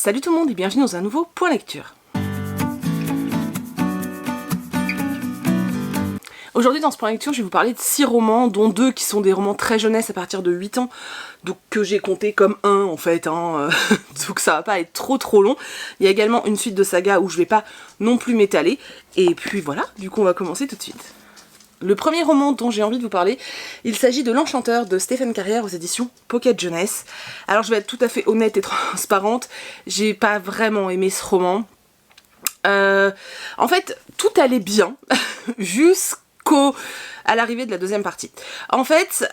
Salut tout le monde et bienvenue dans un nouveau point lecture. Aujourd'hui dans ce point lecture je vais vous parler de 6 romans, dont 2 qui sont des romans très jeunesse à partir de 8 ans, donc que j'ai compté comme 1 en fait, donc ça va pas être trop long. Il y a également une suite de sagas où je vais pas non plus m'étaler, et puis voilà, du coup on va commencer tout de suite. Le premier roman dont j'ai envie de vous parler, il s'agit de L'Enchanteur de Stéphane Carrière aux éditions Pocket Jeunesse. Alors je vais être tout à fait honnête et transparente, j'ai pas vraiment aimé ce roman. En fait, tout allait bien jusqu'à l'arrivée de la deuxième partie. En fait,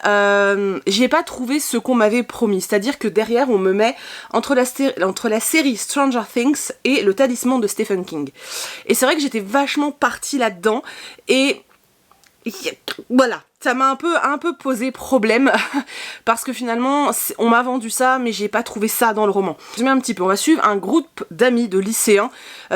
j'ai pas trouvé ce qu'on m'avait promis, c'est-à-dire que derrière on me met entre la série Stranger Things et Le Talisman de Stephen King. Et c'est vrai que j'étais vachement partie là-dedans et voilà, ça m'a un peu posé problème parce que finalement on m'a vendu ça mais j'ai pas trouvé ça dans le roman. Je mets un petit peu, on va suivre un groupe d'amis de lycéens,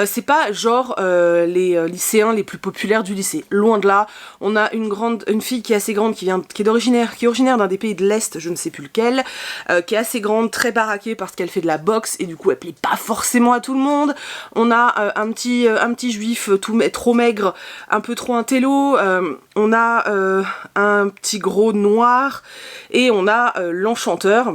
c'est pas genre les lycéens les plus populaires du lycée, loin de là. On a une fille qui est assez grande, qui est originaire d'un des pays de l'Est, je ne sais plus lequel, qui est assez grande, très baraquée parce qu'elle fait de la boxe et du coup elle plaît pas forcément à tout le monde. On a un petit juif trop maigre, un peu trop intello, on a un petit gros noir et on a l'enchanteur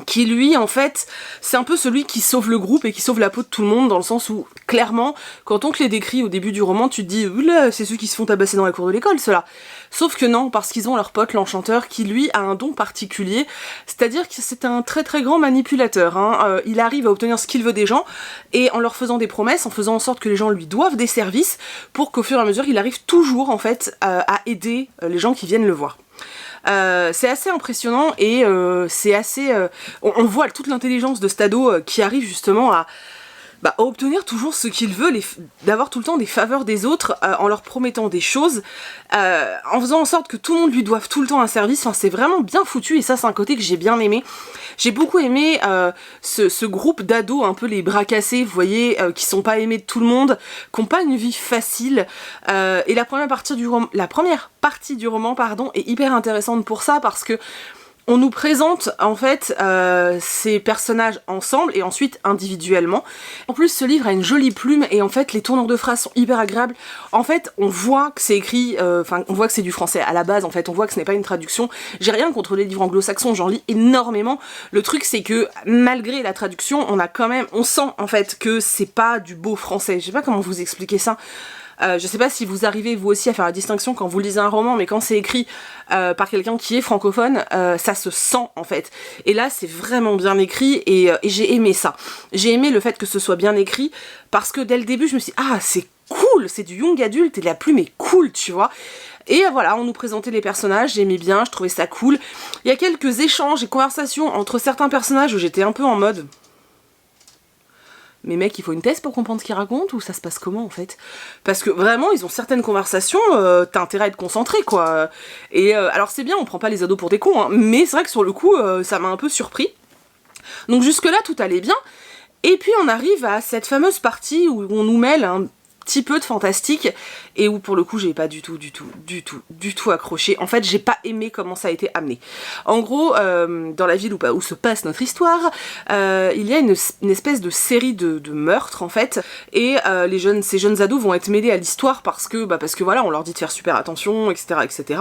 qui lui en fait c'est un peu celui qui sauve le groupe et qui sauve la peau de tout le monde, dans le sens où clairement quand on te les décrit au début du roman tu te dis oula, c'est ceux qui se font tabasser dans la cour de l'école ceux-là. Sauf que non, parce qu'ils ont leur pote l'enchanteur qui lui a un don particulier, c'est-à-dire que c'est un très grand manipulateur, il arrive à obtenir ce qu'il veut des gens et en leur faisant des promesses, en faisant en sorte que les gens lui doivent des services pour qu'au fur et à mesure il arrive toujours en fait à aider les gens qui viennent le voir. C'est assez impressionnant et c'est assez... on voit toute l'intelligence de cet ado qui arrive justement à obtenir toujours ce qu'il veut, d'avoir tout le temps des faveurs des autres en leur promettant des choses, en faisant en sorte que tout le monde lui doive tout le temps un service. Enfin, c'est vraiment bien foutu et ça c'est un côté que j'ai bien aimé. J'ai beaucoup aimé ce groupe d'ados, un peu les bras cassés, vous voyez, qui sont pas aimés de tout le monde, qui ont pas une vie facile. Et la première partie du roman, est hyper intéressante pour ça parce que on nous présente en fait ces personnages ensemble et ensuite individuellement. En plus ce livre a une jolie plume et en fait les tournures de phrases sont hyper agréables. En fait on voit que c'est écrit, on voit que c'est du français à la base, en fait on voit que ce n'est pas une traduction. J'ai rien contre les livres anglo-saxons, j'en lis énormément. Le truc c'est que malgré la traduction on sent en fait que c'est pas du beau français. Je sais pas comment vous expliquer ça. Je sais pas si vous arrivez vous aussi à faire la distinction quand vous lisez un roman, mais quand c'est écrit par quelqu'un qui est francophone, ça se sent en fait. Et là c'est vraiment bien écrit et j'ai aimé ça. J'ai aimé le fait que ce soit bien écrit parce que dès le début je me suis dit ah c'est cool, c'est du young adulte et la plume est cool, tu vois. Et voilà, on nous présentait les personnages, j'aimais bien, je trouvais ça cool. Il y a quelques échanges et conversations entre certains personnages où j'étais un peu en mode... Mais mec, il faut une thèse pour comprendre ce qu'ils racontent ou ça se passe comment en fait? Parce que vraiment, ils ont certaines conversations, t'as intérêt à être concentré quoi. Et alors c'est bien, on prend pas les ados pour des cons, mais c'est vrai que sur le coup, ça m'a un peu surpris. Donc jusque là, tout allait bien. Et puis on arrive à cette fameuse partie où on nous mêle un petit peu de fantastique et où pour le coup j'ai pas du tout accroché. En fait j'ai pas aimé comment ça a été amené. En gros dans la ville où se passe notre histoire, il y a une espèce de série de meurtres en fait et ces jeunes ados vont être mêlés à l'histoire parce que voilà on leur dit de faire super attention etc.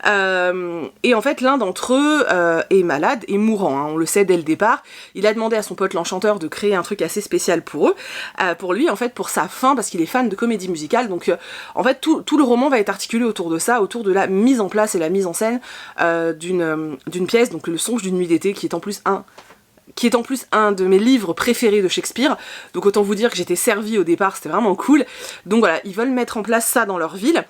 Et en fait l'un d'entre eux est malade et mourant, on le sait dès le départ. Il a demandé à son pote l'enchanteur de créer un truc assez spécial pour eux, pour lui en fait, pour sa fin, parce qu'il est fan de comédie musicale. Donc en fait tout le roman va être articulé autour de ça, autour de la mise en place et la mise en scène d'une pièce, donc Le Songe d'une nuit d'été, qui est en plus un de mes livres préférés de Shakespeare, donc autant vous dire que j'étais servie au départ, c'était vraiment cool. Donc voilà, ils veulent mettre en place ça dans leur ville.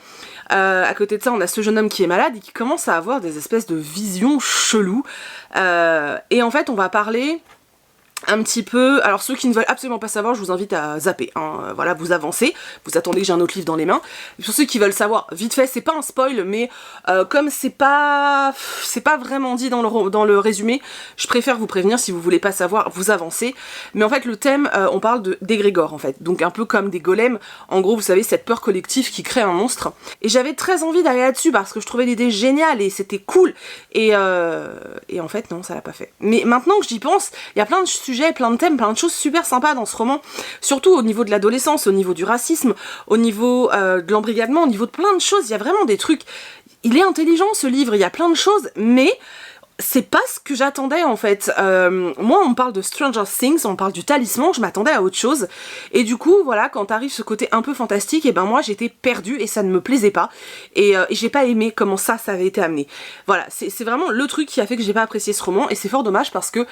À côté de ça, on a ce jeune homme qui est malade et qui commence à avoir des espèces de visions cheloues. Et en fait, on va parler un petit peu, alors ceux qui ne veulent absolument pas savoir, je vous invite à zapper, voilà, vous avancez, vous attendez que j'ai un autre livre dans les mains. Et pour ceux qui veulent savoir, vite fait, c'est pas un spoil, mais comme c'est pas vraiment dit dans le résumé, je préfère vous prévenir. Si vous voulez pas savoir, vous avancez. Mais en fait le thème, on parle d'égrégore en fait, donc un peu comme des golems, en gros vous savez cette peur collective qui crée un monstre. Et j'avais très envie d'aller là-dessus parce que je trouvais l'idée géniale et c'était cool, et en fait non, ça l'a pas fait. Mais maintenant que j'y pense, il y a plein de sujets, plein de thèmes, plein de choses super sympas dans ce roman, surtout au niveau de l'adolescence, au niveau du racisme, au niveau de l'embrigadement, au niveau de plein de choses, il y a vraiment des trucs, il est intelligent ce livre, il y a plein de choses, mais c'est pas ce que j'attendais en fait. Moi on me parle de Stranger Things, on me parle du talisman, je m'attendais à autre chose. Et du coup voilà, quand arrive ce côté un peu fantastique, et ben moi j'étais perdue et ça ne me plaisait pas. Et j'ai pas aimé comment ça avait été amené. Voilà, c'est vraiment le truc qui a fait que j'ai pas apprécié ce roman et c'est fort dommage parce que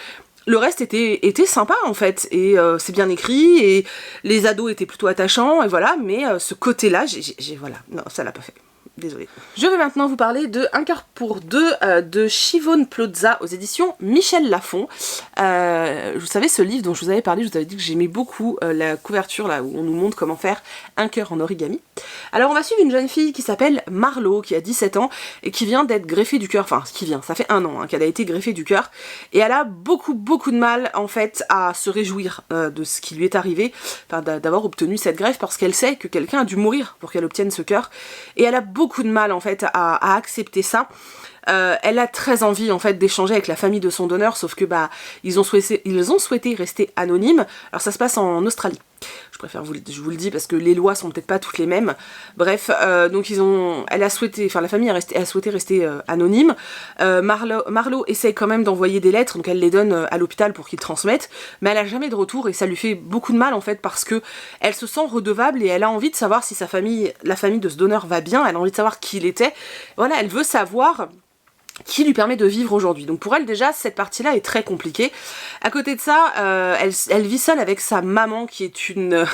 le reste était sympa en fait, et c'est bien écrit, et les ados étaient plutôt attachants, et voilà, mais ce côté-là, voilà, non, ça l'a pas fait. Désolée. Je vais maintenant vous parler de Un cœur pour deux de Shivone Plotza aux éditions Michel Lafon. Vous savez, ce livre dont je vous avais parlé, je vous avais dit que j'aimais beaucoup la couverture là où on nous montre comment faire un cœur en origami. Alors on va suivre une jeune fille qui s'appelle Marlo, qui a 17 ans et qui vient d'être greffée du cœur, enfin qui vient, ça fait 1 an qu'elle a été greffée du cœur, et elle a beaucoup de mal en fait à se réjouir de ce qui lui est arrivé, enfin d'avoir obtenu cette greffe, parce qu'elle sait que quelqu'un a dû mourir pour qu'elle obtienne ce cœur, et elle a beaucoup de mal en fait à accepter ça. Elle a très envie en fait d'échanger avec la famille de son donneur, sauf que bah ils ont souhaité rester anonymes. Alors ça se passe en Australie. Je préfère je vous le dis parce que les lois sont peut-être pas toutes les mêmes. Bref, donc la famille a souhaité rester anonyme. Marlo essaie quand même d'envoyer des lettres, donc elle les donne à l'hôpital pour qu'ils transmettent, mais elle a jamais de retour et ça lui fait beaucoup de mal en fait parce que elle se sent redevable et elle a envie de savoir si la famille de ce donneur va bien. Elle a envie de savoir qui il était. Voilà, elle veut savoir qui lui permet de vivre aujourd'hui. Donc pour elle déjà cette partie-là est très compliquée. À côté de ça, elle vit seule avec sa maman qui est une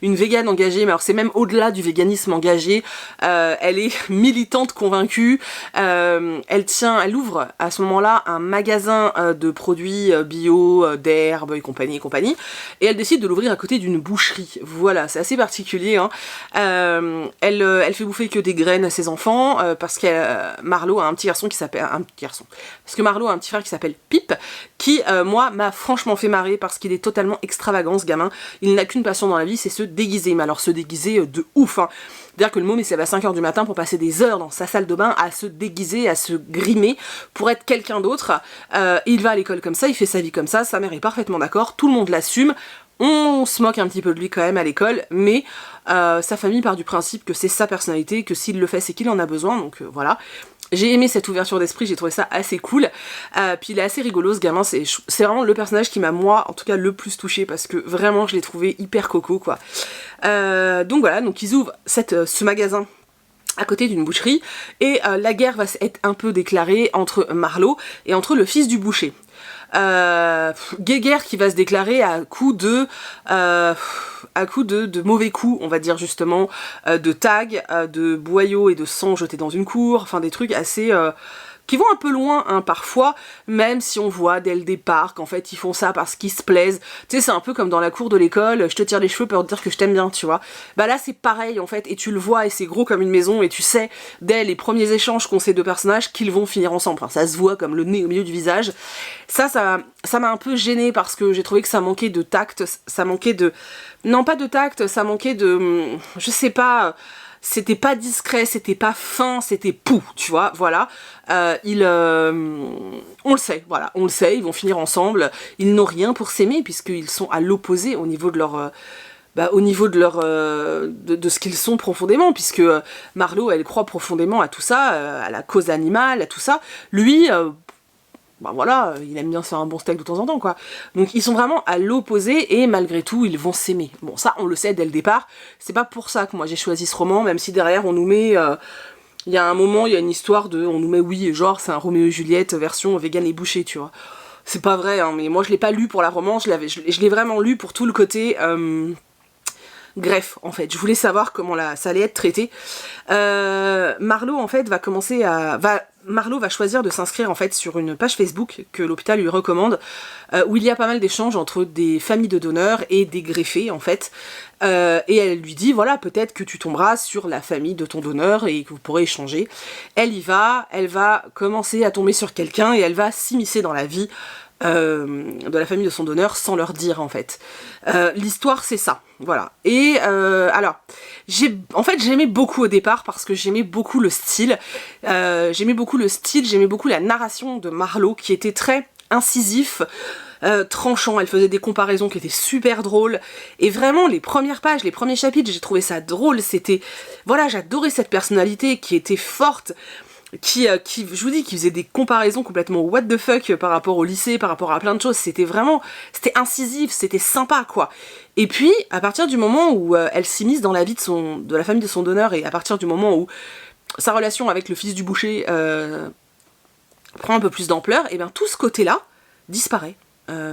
végane engagée, mais alors c'est même au-delà du véganisme engagé. Elle est militante convaincue. Elle ouvre à ce moment-là un magasin de produits bio, d'herbes et compagnie. Et elle décide de l'ouvrir à côté d'une boucherie. Voilà, c'est assez particulier. Hein. Elle fait bouffer que des graines à ses enfants parce que Marlo a un petit garçon qui s'appelle parce que Marlo a un petit frère qui s'appelle Pip, qui moi m'a franchement fait marrer parce qu'il est totalement extravagant ce gamin. Il n'a qu'une passion dans la vie, c'est se déguiser, mais alors se déguiser de ouf hein. C'est-à-dire que le môme il se lève à 5h du matin pour passer des heures dans sa salle de bain à se déguiser, à se grimer pour être quelqu'un d'autre. Il va à l'école comme ça, il fait sa vie comme ça, sa mère est parfaitement d'accord, tout le monde l'assume. On se moque un petit peu de lui quand même à l'école, mais sa famille part du principe que c'est sa personnalité, que s'il le fait c'est qu'il en a besoin, donc voilà. J'ai aimé cette ouverture d'esprit, j'ai trouvé ça assez cool. Puis il est assez rigolo ce gamin, c'est vraiment le personnage qui m'a moi en tout cas le plus touché parce que vraiment je l'ai trouvé hyper coco quoi. Donc voilà, donc ils ouvrent ce magasin à côté d'une boucherie et la guerre va être un peu déclarée entre Marlo et entre le fils du boucher. Guerre qui va se déclarer à coup de mauvais coups, on va dire justement, de tags, de boyaux et de sang jetés dans une cour, enfin des trucs assez qui vont un peu loin hein, parfois, même si on voit dès le départ qu'en fait ils font ça parce qu'ils se plaisent. Tu sais, c'est un peu comme dans la cour de l'école, je te tire les cheveux pour te dire que je t'aime bien, tu vois. Bah là c'est pareil en fait, et tu le vois et c'est gros comme une maison, et tu sais dès les premiers échanges qu'ont ces deux personnages qu'ils vont finir ensemble. Enfin, ça se voit comme le nez au milieu du visage. Ça m'a un peu gênée parce que j'ai trouvé que ça manquait de tact, ça manquait de... Non pas de tact, ça manquait de... Je sais pas... C'était pas discret, c'était pas fin, c'était pou, tu vois, voilà. On le sait, voilà, on le sait, ils vont finir ensemble. Ils n'ont rien pour s'aimer puisqu'ils sont à l'opposé au niveau de leur... de ce qu'ils sont profondément, puisque Marlo, elle croit profondément à tout ça, à la cause animale, à tout ça. Lui... bah voilà, il aime bien se faire un bon steak de temps en temps, quoi. Donc ils sont vraiment à l'opposé, et malgré tout, ils vont s'aimer. Bon, ça, on le sait dès le départ. C'est pas pour ça que moi j'ai choisi ce roman, même si derrière, on nous met... il y a un moment, il y a une histoire de... On nous met, oui, genre, c'est un Roméo et Juliette version vegan et boucher, tu vois. C'est pas vrai, hein, mais moi je l'ai pas lu pour la romance, je l'ai vraiment lu pour tout le côté... greffe en fait, je voulais savoir comment ça allait être traité. Marlo en fait Marlo va choisir de s'inscrire en fait sur une page Facebook que l'hôpital lui recommande, où il y a pas mal d'échanges entre des familles de donneurs et des greffés en fait, et elle lui dit voilà, peut-être que tu tomberas sur la famille de ton donneur et que vous pourrez échanger. Elle va commencer à tomber sur quelqu'un et elle va s'immiscer dans la vie de la famille de son donneur sans leur dire en fait. L'histoire c'est ça, voilà. Et alors, j'aimais beaucoup au départ parce que j'aimais beaucoup le style, j'aimais beaucoup la narration de Marlo qui était très incisif, tranchant, elle faisait des comparaisons qui étaient super drôles, et vraiment les premières pages, les premiers chapitres, j'ai trouvé ça drôle, c'était, voilà, j'adorais cette personnalité qui était forte, qui, je vous dis, qui faisait des comparaisons complètement what the fuck par rapport au lycée, par rapport à plein de choses, c'était incisif, c'était sympa, quoi. Et puis, à partir du moment où elle s'immisce dans la vie de la famille de son donneur, et à partir du moment où sa relation avec le fils du boucher prend un peu plus d'ampleur, et bien tout ce côté-là disparaît.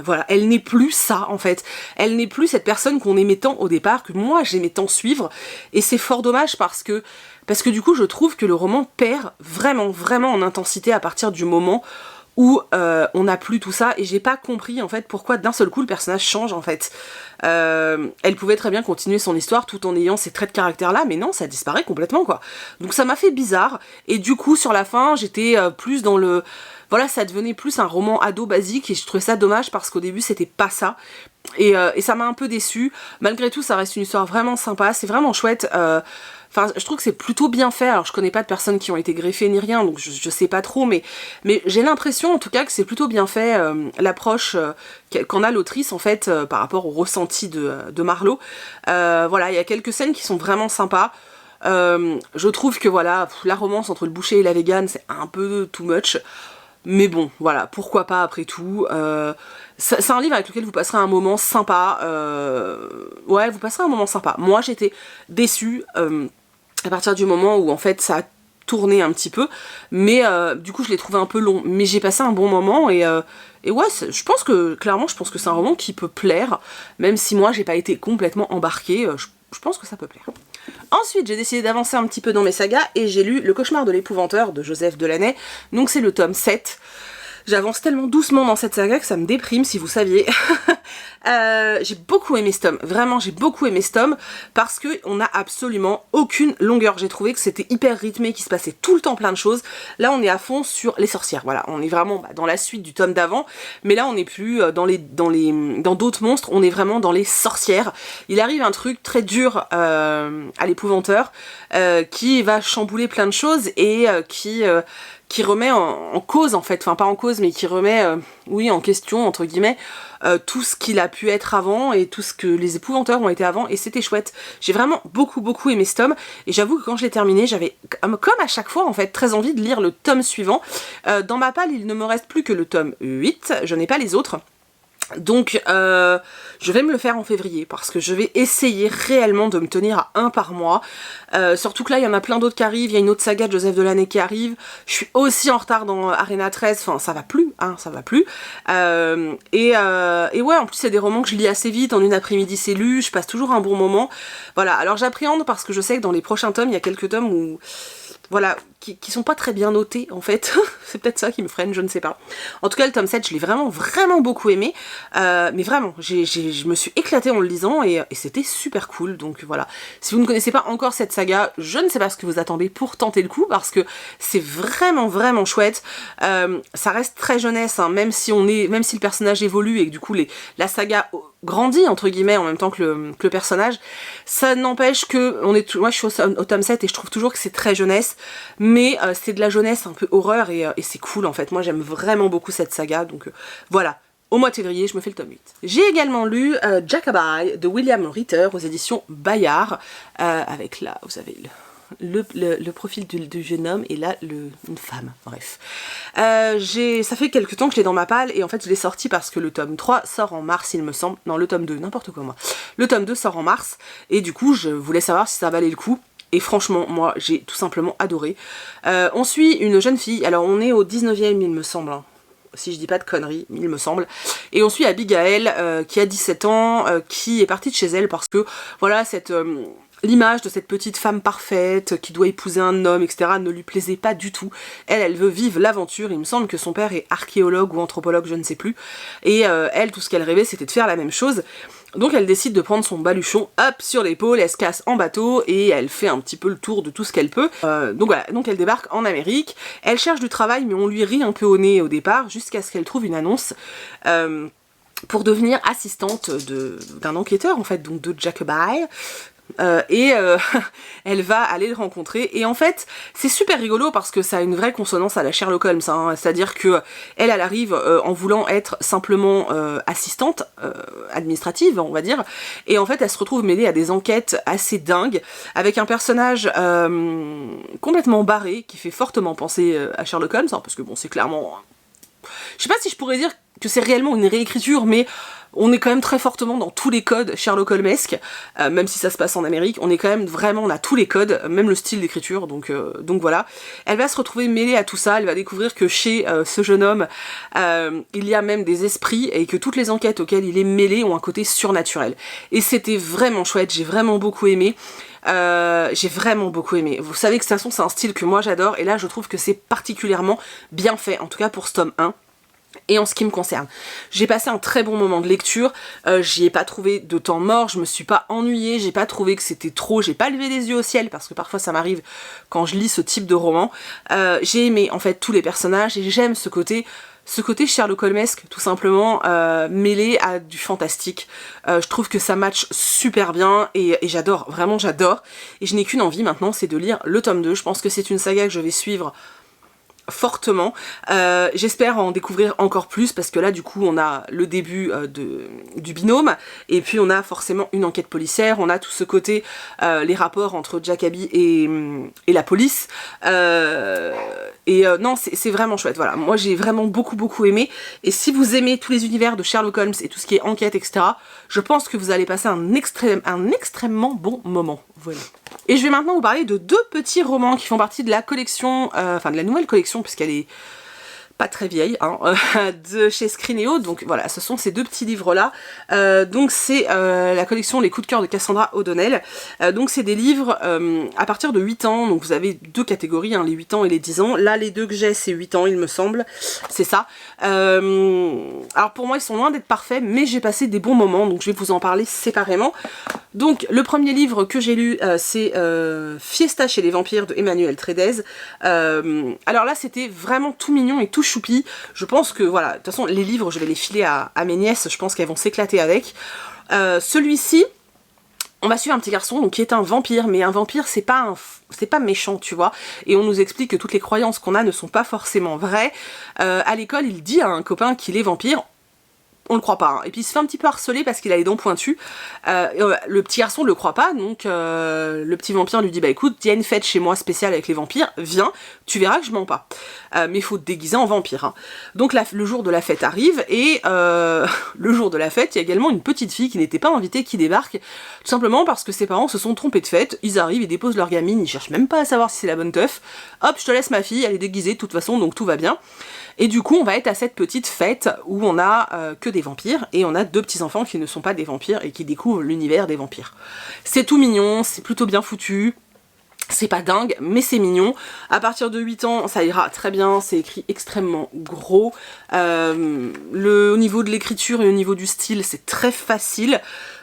Voilà, elle n'est plus ça en fait, elle n'est plus cette personne qu'on aimait tant au départ, que moi j'aimais tant suivre, et c'est fort dommage parce que du coup je trouve que le roman perd vraiment en intensité à partir du moment où on n'a plus tout ça, et j'ai pas compris en fait pourquoi d'un seul coup le personnage change en fait. Elle pouvait très bien continuer son histoire tout en ayant ces traits de caractère là, mais non, ça disparaît complètement quoi. Donc ça m'a fait bizarre, et du coup sur la fin j'étais plus dans le... Voilà, ça devenait plus un roman ado basique, et je trouvais ça dommage parce qu'au début c'était pas ça. Et ça m'a un peu déçue. Malgré tout, ça reste une histoire vraiment sympa, c'est vraiment chouette. Enfin, je trouve que c'est plutôt bien fait. Alors, je connais pas de personnes qui ont été greffées ni rien, donc je sais pas trop, mais j'ai l'impression en tout cas que c'est plutôt bien fait, l'approche qu'en a l'autrice en fait par rapport au ressenti de Marlowe. Voilà, il y a quelques scènes qui sont vraiment sympas. Je trouve que voilà, la romance entre le boucher et la végane, c'est un peu too much. Mais bon, voilà, pourquoi pas après tout. C'est un livre avec lequel vous passerez un moment sympa. Ouais, vous passerez un moment sympa. Moi, j'étais déçue à partir du moment où, en fait, ça a tourné un petit peu. Mais du coup, je l'ai trouvé un peu long. Mais j'ai passé un bon moment et ouais, je pense que c'est un roman qui peut plaire. Même si moi, j'ai pas été complètement embarquée. Je pense que ça peut plaire. Ensuite, j'ai décidé d'avancer un petit peu dans mes sagas et j'ai lu Le Cauchemar de l'épouvanteur de Joseph Delaney, donc c'est le tome 7. J'avance tellement doucement dans cette saga que ça me déprime si vous saviez. J'ai beaucoup aimé ce tome, vraiment j'ai beaucoup aimé ce tome parce qu'on n'a absolument aucune longueur. J'ai trouvé que c'était hyper rythmé, qu'il se passait tout le temps plein de choses. Là on est à fond sur les sorcières, voilà, on est vraiment dans la suite du tome d'avant, mais là on n'est plus dans d'autres monstres, on est vraiment dans les sorcières. Il arrive un truc très dur à l'épouvanteur qui va chambouler plein de choses et qui remet en cause en fait, enfin pas en cause mais qui remet oui en question entre guillemets tout ce qu'il a pu être avant et tout ce que les épouvanteurs ont été avant, et c'était chouette. J'ai vraiment beaucoup aimé ce tome, et j'avoue que quand je l'ai terminé j'avais comme à chaque fois en fait très envie de lire le tome suivant. Dans ma palle il ne me reste plus que le tome 8, je n'ai pas les autres. Donc je vais me le faire en février parce que je vais essayer réellement de me tenir à un par mois. Surtout que là il y en a plein d'autres qui arrivent, il y a une autre saga de Joseph Delaney qui arrive. Je suis aussi en retard dans Arena 13, enfin ça va plus, hein, ça va plus. Et ouais, en plus c'est des romans que je lis assez vite, en une après-midi c'est lu, je passe toujours un bon moment. Voilà, alors j'appréhende parce que je sais que dans les prochains tomes, il y a quelques tomes où... Voilà, qui sont pas très bien notés en fait. C'est peut-être ça qui me freine, je ne sais pas. En tout cas le tome 7 je l'ai vraiment beaucoup aimé, mais vraiment je me suis éclatée en le lisant et c'était super cool. Donc voilà, si vous ne connaissez pas encore cette saga, je ne sais pas ce que vous attendez pour tenter le coup parce que c'est vraiment chouette. Ça reste très jeunesse, hein, même si le personnage évolue et que du coup la saga grandit entre guillemets en même temps que le personnage, ça n'empêche que moi je suis au tome 7 et je trouve toujours que c'est très jeunesse, mais c'est de la jeunesse un peu horreur et c'est cool en fait. Moi j'aime vraiment beaucoup cette saga, donc voilà. Au mois de février, je me fais le tome 8. J'ai également lu Jackaby de William Ritter aux éditions Bayard, avec là, vous avez le profil du jeune homme et là une femme, bref. Ça fait quelques temps que je l'ai dans ma palle et en fait je l'ai sorti parce que le tome 3 sort en mars il me semble, non le tome 2, n'importe quoi moi. Le tome 2 sort en mars et du coup je voulais savoir si ça valait le coup. Et franchement, moi, j'ai tout simplement adoré. On suit une jeune fille, alors on est au 19e, il me semble, hein, si je dis pas de conneries, il me semble. Et on suit Abigail, qui a 17 ans, qui est partie de chez elle parce que, voilà, l'image de cette petite femme parfaite qui doit épouser un homme, etc. ne lui plaisait pas du tout. Elle veut vivre l'aventure. Il me semble que son père est archéologue ou anthropologue, je ne sais plus. Et elle, tout ce qu'elle rêvait, c'était de faire la même chose. Donc elle décide de prendre son baluchon, hop, sur l'épaule, elle se casse en bateau et elle fait un petit peu le tour de tout ce qu'elle peut. Donc voilà, donc elle débarque en Amérique, elle cherche du travail mais on lui rit un peu au nez au départ, jusqu'à ce qu'elle trouve une annonce pour devenir assistante d'un enquêteur en fait, donc de Jackaby. Elle va aller le rencontrer et en fait c'est super rigolo parce que ça a une vraie consonance à la Sherlock Holmes, hein. C'est-à-dire que elle arrive en voulant être simplement assistante administrative, on va dire, et en fait elle se retrouve mêlée à des enquêtes assez dingues avec un personnage complètement barré qui fait fortement penser à Sherlock Holmes, hein, parce que bon c'est clairement, je sais pas si je pourrais dire que c'est réellement une réécriture, mais on est quand même très fortement dans tous les codes Sherlock Holmesque, même si ça se passe en Amérique, on est quand même vraiment, on a tous les codes, même le style d'écriture, donc voilà. Elle va se retrouver mêlée à tout ça, elle va découvrir que chez ce jeune homme, il y a même des esprits, et que toutes les enquêtes auxquelles il est mêlé ont un côté surnaturel. Et c'était vraiment chouette, j'ai vraiment beaucoup aimé. J'ai vraiment beaucoup aimé. Vous savez que de toute façon c'est un style que moi j'adore, et là je trouve que c'est particulièrement bien fait, en tout cas pour ce tome 1. Et en ce qui me concerne, j'ai passé un très bon moment de lecture, j'y ai pas trouvé de temps mort, je me suis pas ennuyée, j'ai pas trouvé que c'était trop, j'ai pas levé les yeux au ciel, parce que parfois ça m'arrive quand je lis ce type de roman. J'ai aimé en fait tous les personnages, et j'aime ce côté Sherlock Holmesque, tout simplement, mêlé à du fantastique. Je trouve que ça match super bien, et j'adore, vraiment j'adore. Et je n'ai qu'une envie maintenant, c'est de lire le tome 2, je pense que c'est une saga que je vais suivre fortement. J'espère en découvrir encore plus, parce que là du coup on a le début du binôme, et puis on a forcément une enquête policière, on a tout ce côté, les rapports entre Jacobi et la police, non c'est vraiment chouette, voilà, moi j'ai vraiment beaucoup aimé, et si vous aimez tous les univers de Sherlock Holmes et tout ce qui est enquête etc, je pense que vous allez passer un extrêmement bon moment, voilà. Et je vais maintenant vous parler de deux petits romans qui font partie de la collection, enfin de la nouvelle collection, puisqu'elle est pas très vieille, hein, de chez Scrineo. Donc voilà, ce sont ces deux petits livres-là. Donc c'est la collection Les coups de cœur de Cassandra O'Donnell. Donc c'est des livres à partir de 8 ans, donc vous avez deux catégories, hein, les 8 ans et les 10 ans. Là, les deux que j'ai, c'est 8 ans, il me semble. C'est ça. Alors pour moi, ils sont loin d'être parfaits, mais j'ai passé des bons moments, donc je vais vous en parler séparément. Donc le premier livre que j'ai lu, c'est Fiesta chez les vampires de Emmanuel Trédez. Alors là, c'était vraiment tout mignon et tout choupi. Je pense que voilà, de toute façon les livres je vais les filer à mes nièces, je pense qu'elles vont s'éclater avec. Celui-ci, on va suivre un petit garçon donc, qui est un vampire, mais un vampire c'est pas méchant, tu vois, et on nous explique que toutes les croyances qu'on a ne sont pas forcément vraies. À l'école il dit à un copain qu'il est vampire, on le croit pas, hein. Et puis il se fait un petit peu harceler parce qu'il a les dents pointues. Le petit garçon le croit pas, donc le petit vampire lui dit bah écoute, il y a une fête chez moi spéciale avec les vampires, viens, tu verras que je mens pas. Mais il faut te déguiser en vampire, hein. Donc le jour de la fête arrive, et le jour de la fête, il y a également une petite fille qui n'était pas invitée qui débarque, tout simplement parce que ses parents se sont trompés de fête. Ils arrivent, ils déposent leur gamine, ils cherchent même pas à savoir si c'est la bonne teuf. Hop, je te laisse ma fille, elle est déguisée de toute façon, donc tout va bien. Et du coup, on va être à cette petite fête où on a que des vampires, et on a deux petits enfants qui ne sont pas des vampires et qui découvrent l'univers des vampires. C'est tout mignon, c'est plutôt bien foutu. C'est pas dingue, mais c'est mignon. À partir de 8 ans, ça ira très bien, c'est écrit extrêmement gros. Au niveau de l'écriture et au niveau du style, c'est très facile.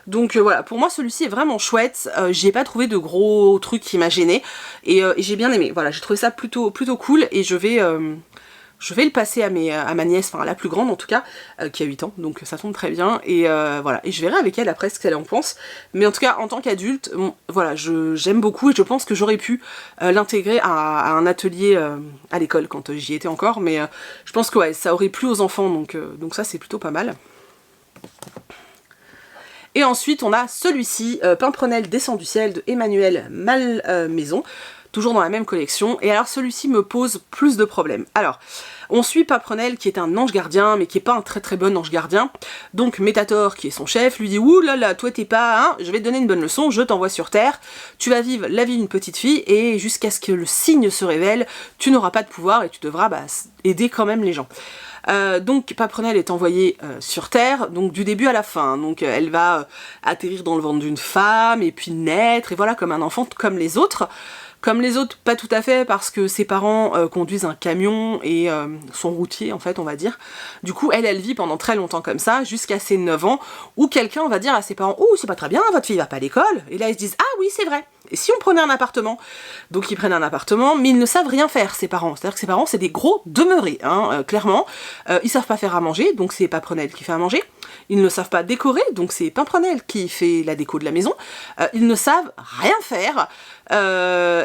Donc voilà, pour moi celui-ci est vraiment chouette. J'ai pas trouvé de gros trucs qui m'a gêné, et j'ai bien aimé. Voilà, j'ai trouvé ça plutôt cool, et je vais le passer à ma nièce, enfin à la plus grande en tout cas, qui a 8 ans, donc ça tombe très bien, et voilà, et je verrai avec elle après ce qu'elle en pense, mais en tout cas en tant qu'adulte, voilà, j'aime beaucoup, et je pense que j'aurais pu l'intégrer à un atelier à l'école quand j'y étais encore, mais je pense que ouais, ça aurait plu aux enfants, donc ça c'est plutôt pas mal. Et ensuite on a celui-ci, Pimprenel descend du ciel de Emmanuel Malmaison, toujours dans la même collection, et alors celui-ci me pose plus de problèmes. Alors, on suit Pimprenel qui est un ange gardien, mais qui est pas un très bon ange gardien. Donc Métator, qui est son chef, lui dit « Ouh là là, toi t'es pas, hein, je vais te donner une bonne leçon, je t'envoie sur Terre, tu vas vivre la vie d'une petite fille, et jusqu'à ce que le signe se révèle, tu n'auras pas de pouvoir, et tu devras aider quand même les gens. » Donc Pimprenel est envoyée sur Terre, donc du début à la fin, donc elle va atterrir dans le ventre d'une femme, et puis naître, et voilà, comme un enfant, comme les autres. Comme les autres, pas tout à fait, parce que ses parents conduisent un camion et sont routiers, en fait, on va dire. Du coup, elle vit pendant très longtemps comme ça, jusqu'à ses 9 ans, où quelqu'un va dire à ses parents « Oh, c'est pas très bien, votre fille va pas à l'école ?» Et là, ils se disent « Ah oui, c'est vrai, Et si on prenait un appartement, donc ils prennent un appartement, mais ils ne savent rien faire, ses parents. C'est-à-dire que ses parents, c'est des gros demeurés, hein, clairement. Ils savent pas faire à manger, donc c'est Paprenelle qui fait à manger. Ils ne savent pas décorer, donc c'est Pimprenelle qui fait la déco de la maison. Ils ne savent rien faire.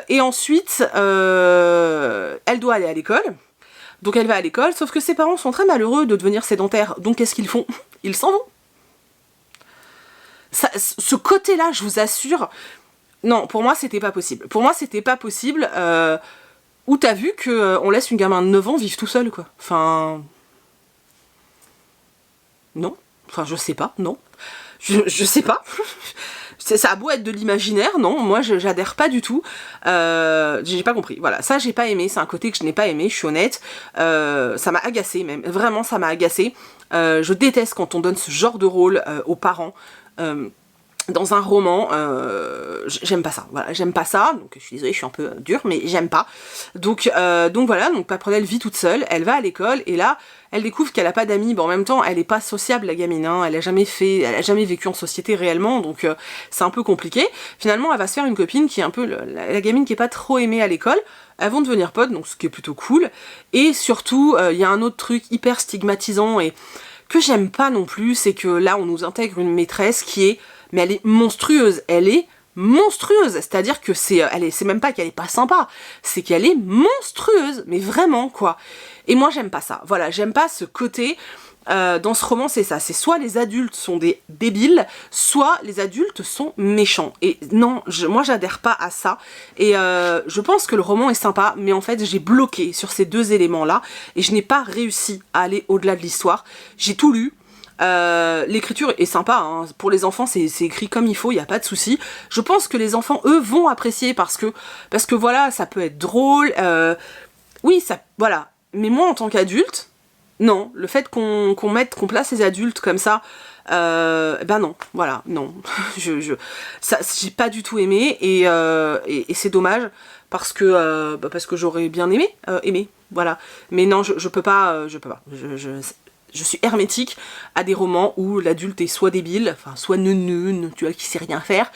Et ensuite, elle doit aller à l'école. Donc elle va à l'école, sauf que ses parents sont très malheureux de devenir sédentaires. Donc qu'est-ce qu'ils font? Ils s'en vont. Ça, ce côté-là, je vous assure... Non, pour moi, c'était pas possible. Pour moi, c'était pas possible. Où t'as vu qu'on laisse une gamin de 9 ans vivre tout seul, quoi. Enfin... Non. Enfin, je sais pas, non. Je sais pas. Ça a beau être de l'imaginaire, non, moi j'adhère pas du tout. J'ai pas compris. Voilà, ça j'ai pas aimé, c'est un côté que je n'ai pas aimé, je suis honnête. Ça m'a agacé même, vraiment ça m'a agacé. Je déteste quand on donne ce genre de rôle aux parents. Dans un roman, j'aime pas ça, voilà, j'aime pas ça, donc je suis désolée, je suis un peu dure, mais j'aime pas. Donc voilà, donc Paprenelle vit toute seule, elle va à l'école, et là, elle découvre qu'elle a pas d'amis, mais en même temps, elle est pas sociable, la gamine, hein, elle a jamais vécu en société réellement, donc c'est un peu compliqué. Finalement, elle va se faire une copine qui est un peu la gamine qui est pas trop aimée à l'école. Elles vont devenir potes, donc ce qui est plutôt cool. Et surtout, il y a un autre truc hyper stigmatisant et que j'aime pas non plus, c'est que là, on nous intègre une maîtresse qui est... Mais elle est monstrueuse, c'est-à-dire que c'est même pas qu'elle est pas sympa, c'est qu'elle est monstrueuse, mais vraiment quoi. Et moi j'aime pas ça, voilà, j'aime pas ce côté, dans ce roman c'est ça, c'est soit les adultes sont des débiles, soit les adultes sont méchants. Et non, moi j'adhère pas à ça, et je pense que le roman est sympa, mais en fait j'ai bloqué sur ces deux éléments-là, et je n'ai pas réussi à aller au-delà de l'histoire. J'ai tout lu. L'écriture est sympa, hein. Pour les enfants c'est écrit comme il faut, il n'y a pas de souci. Je pense que les enfants eux vont apprécier parce que voilà, ça peut être drôle, oui ça, voilà. Mais moi en tant qu'adulte, non, le fait qu'on place les adultes comme ça, ben non, voilà, non. Ça, j'ai pas du tout aimé et c'est dommage parce que j'aurais bien aimé, voilà. Mais non, je peux pas, je suis hermétique à des romans où l'adulte est soit débile, enfin soit neuneu, tu vois, qui sait rien faire,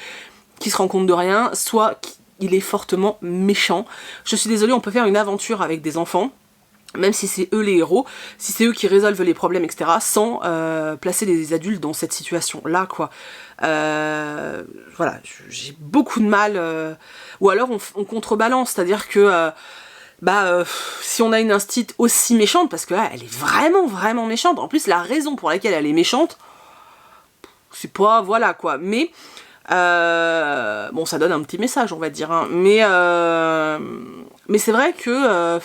qui se rend compte de rien, soit il est fortement méchant. Je suis désolée, on peut faire une aventure avec des enfants, même si c'est eux les héros, si c'est eux qui résolvent les problèmes, etc., sans placer les adultes dans cette situation-là, quoi. Voilà, j'ai beaucoup de mal... Ou alors on contrebalance, c'est-à-dire que... si on a une instite aussi méchante, parce que là, elle est vraiment, vraiment méchante. En plus, la raison pour laquelle elle est méchante, c'est pas, voilà, quoi. Mais, bon, ça donne un petit message, on va dire, hein. Mais c'est vrai que...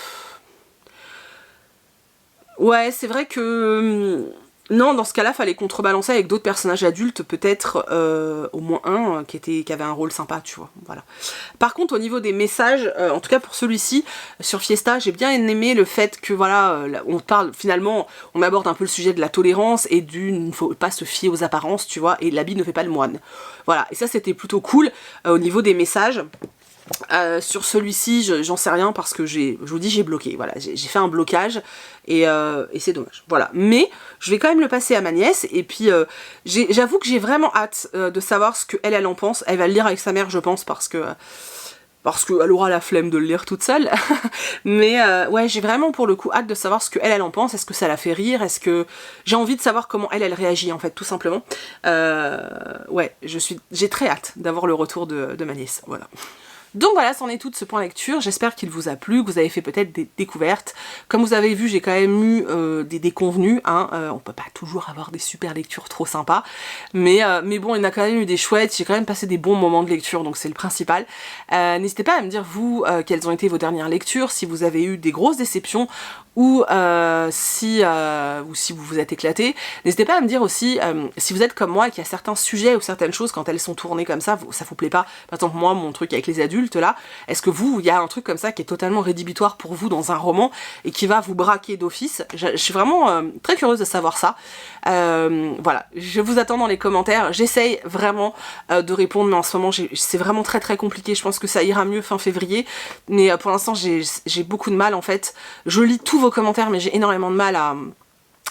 ouais, c'est vrai que... non, dans ce cas-là, fallait contrebalancer avec d'autres personnages adultes, peut-être au moins un qui avait un rôle sympa, tu vois, voilà. Par contre, au niveau des messages, en tout cas pour celui-ci, sur Fiesta, j'ai bien aimé le fait que, voilà, on parle, finalement, on aborde un peu le sujet de la tolérance et il ne faut pas se fier aux apparences, tu vois, et l'habit ne fait pas le moine. Voilà, et ça c'était plutôt cool au niveau des messages. Sur celui-ci, j'en sais rien parce que je vous dis, j'ai bloqué, voilà, j'ai fait un blocage et c'est dommage, voilà. Mais je vais quand même le passer à ma nièce et puis j'avoue que j'ai vraiment hâte de savoir ce qu'elle en pense. Elle va le lire avec sa mère, je pense, parce qu'elle aura la flemme de le lire toute seule. Mais ouais, j'ai vraiment pour le coup hâte de savoir ce qu'elle en pense. Est-ce que ça la fait rire? Est-ce que j'ai envie de savoir comment elle réagit en fait, tout simplement. Ouais, j'ai très hâte d'avoir le retour de ma nièce, voilà. Donc voilà, c'en est tout de ce point lecture, j'espère qu'il vous a plu, que vous avez fait peut-être des découvertes. Comme vous avez vu, j'ai quand même eu des déconvenus, hein. On peut pas toujours avoir des super lectures trop sympas, mais bon, il y en a quand même eu des chouettes, j'ai quand même passé des bons moments de lecture, donc c'est le principal. N'hésitez pas à me dire, vous, quelles ont été vos dernières lectures, si vous avez eu des grosses déceptions, ou si vous vous êtes éclaté. N'hésitez pas à me dire aussi si vous êtes comme moi et qu'il y a certains sujets ou certaines choses quand elles sont tournées comme ça vous plaît pas. Par exemple moi, mon truc avec les adultes là, est-ce que il y a un truc comme ça qui est totalement rédhibitoire pour vous dans un roman et qui va vous braquer d'office? Je suis vraiment très curieuse de savoir ça. Voilà, je vous attends dans les commentaires, j'essaye vraiment de répondre, mais en ce moment c'est vraiment très très compliqué. Je pense que ça ira mieux fin février, mais pour l'instant j'ai beaucoup de mal en fait. Je lis tous vos commentaires, mais j'ai énormément de mal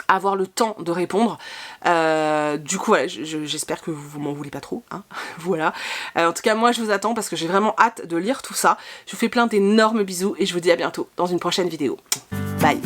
avoir le temps de répondre. Du coup, voilà, j'espère que vous m'en voulez pas trop, hein. Voilà. En tout cas, moi, je vous attends parce que j'ai vraiment hâte de lire tout ça. Je vous fais plein d'énormes bisous et je vous dis à bientôt dans une prochaine vidéo. Bye!